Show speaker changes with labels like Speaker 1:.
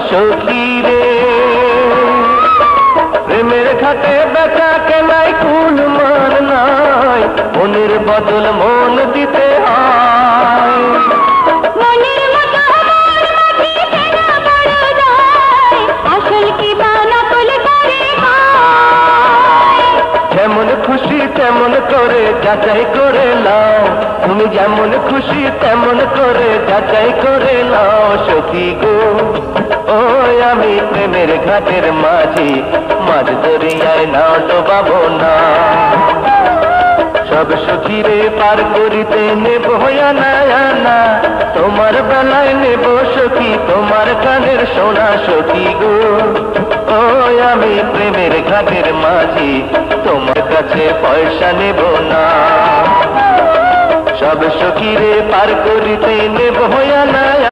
Speaker 1: সখী রে। প্রেমের ঘাটে বেচা কেনাই কোন মান নাই, মনের বদল মন দিতে হয়।
Speaker 2: মনের মতো মন মাটিতে না বড় যায়, আসল কি বানা বলে করে হয়।
Speaker 1: যেমন খুশি তেমন করে যাচাই করে নাও, তুমি যেমন খুশি তেমন করে যাচাই করে নাও সখী গো। ওই আমি প্রেমের ঘাটের মাঝি, মাঝ দরিয়ায় নাও ডোবাবো না। সব সখীরে পার করিতে নেব আনা, তোমার বেলায় নেব সখী তোমার কানের সোনা সখী গো। ওই আমি প্রেমের ঘাটের মাঝি, তোমার কাছে পয়সা নেব না। সব সখীরে পার করিতে নেব আনা।